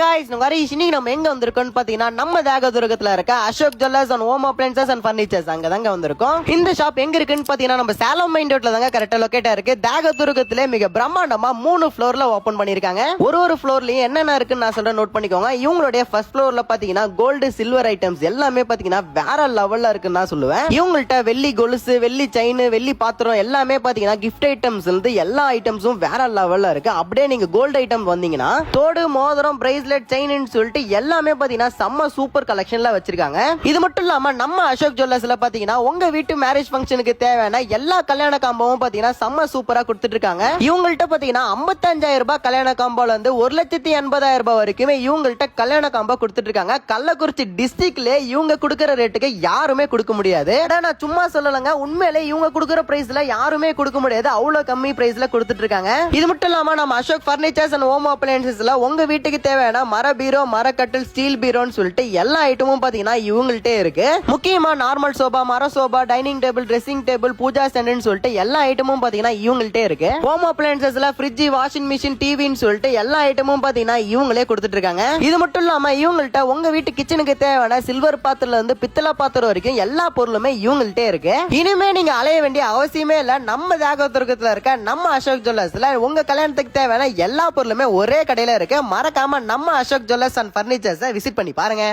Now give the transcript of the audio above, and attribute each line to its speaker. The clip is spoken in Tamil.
Speaker 1: guys, இன்னைக்கு நம்ம எங்க வந்திருக்கோம்னு பாத்தீங்கன்னா நம்ம தேகதுர்கத்துல இருக்க Ashok jewellers and home appliances and furnitures அங்க தாங்க வந்திருக்கோம். இந்த ஷாப் எங்க இருக்குன்னு பாத்தீங்கன்னா நம்ம சேலம் மெயின் ரோட்ல தாங்க கரெக்டா லொகேட்டா இருக்கு. தேகதுர்கத்திலே மிக பிரம்மாண்டமா 3 ஃப்ளோர்ல ஓபன் பண்ணிருக்காங்க. ஒரு ஃப்ளோர்லயும் என்னென்ன இருக்குன்னு நான் சொல்றேன், நோட் பண்ணிக்கோங்க. இவங்களுடைய ஃபர்ஸ்ட் ஃப்ளோர்ல பாத்தீங்கன்னா கோல்டு சில்வர் ஐட்டம்ஸ் எல்லாமே பாத்தீங்கன்னா வேற லெவல்ல இருக்குன்னு தான் சொல்லுவேன். இவங்கள்ட்ட வெள்ளி கொலுசு, வெள்ளி செயின், வெள்ளி பாத்திரம் எல்லாமே பாத்தீங்கன்னா கிஃப்ட் ஐட்டம்ஸ் இருந்து எல்லா ஐட்டம்ஸும் வேற லெவல்ல இருக்கு. அப்படியே நீங்க கோல்டு ஐட்டம் வந்தீங்கன்னா தோடு, மோதிரம், பிரேஸ்லெட், செயின் சொல்லிட்டு எல்லாமே பாத்தீங்கன்னா செம்ம சூப்பர் கலெக்ஷன்ல வச்சிருக்காங்க. இது மட்டும் இல்லாம நம்ம அசோக் ஜுவல்லர்ஸ்ல பாத்தீங்கன்னா உங்க வீட்டு மேரேஜ் ஃபங்க்ஷனுக்கு தேவையான எல்லா கல்யாண காம்போவும் பாத்தீங்கன்னா செம்ம சூப்பரா கொடுத்துட்டு இருக்காங்க. இவங்கள்ட்ட பாத்தீங்கன்னா 55,000 ரூபாய் கல்யாண காம்போல இருந்து 1,80,000 ரூபாய் வரைக்குமே இவங்கள்ட்ட கல்யாண காம்போ கொடுத்துட்டு இருக்காங்க. கள்ளக்குறிச்சி டிஸ்ட்ரிக்ட்ல இவங்க கொடுக்கிற ரேட்டுக்கு யாருமே கொடுக்க முடியாது. நான் சும்மா சொல்லலங்க, உண்மையிலே இவங்க கொடுக்கிற பிரைஸ்ல யாருமே கொடுக்க முடியாது. அவ்வளவு கம்மி பிரைஸ்ல கொடுத்துட்டு இருக்காங்க. இது மட்டும் இல்லாம நம்ம அசோக் ஃபர்னிச்சர்ஸ் அண்ட் ஹோம் அப்ளையன்சஸ்ல உங்க வீட்டுக்கு தேவையான மர பீரோ, மர கட்டில், ஸ்டீல் பீரோன்னு சொல்லிட்டு எல்லா ஐட்டமும் பாத்தீங்கன்னா இவங்கள்ட்டே இருக்கு. முக்கியமா நார்மல் சோபா, மர sofa, dining table, dressing table, puja ஸ்டாண்ட்னு சொல்லிட்டு எல்லா ஐட்டமும் பாத்தீங்கன்னா இவங்கள்ட்டே இருக்கு. ஹோம் அப்ளையன்சஸ்ல ஃப்ரிட்ஜ், வாஷிங் மிஷின், டிவின்னு சொல்லிட்டு எல்லா ஐட்டமும் பாத்தீங்கன்னா இவங்களே கொடுத்துட்டு இருக்காங்க. இது மட்டும் இல்லாம இவங்கள்ட்ட உங்க வீட்டு கிச்சனுக்கு தேவையான சில்வர் பாத்திரம்ல இருந்து பித்தளை பாத்திரம் வரைக்கும் எல்லா பொருளுமே இவங்கள்ட்டே இருக்கு. இனிமே நீங்க அலைய வேண்டிய அவசியமே இல்ல. நம்ம தேகதுர்கத்துல இருக்க நம்ம அசோக் ஜுவல்லர்ஸ்ல உங்க கல்யாணத்துக்கு தேவையான எல்லா பொருளுமே ஒரே கடையில இருக்கு. மறக்காம நம்ம Ashok jewellers and furnitures visit பண்ணி பாருங்க.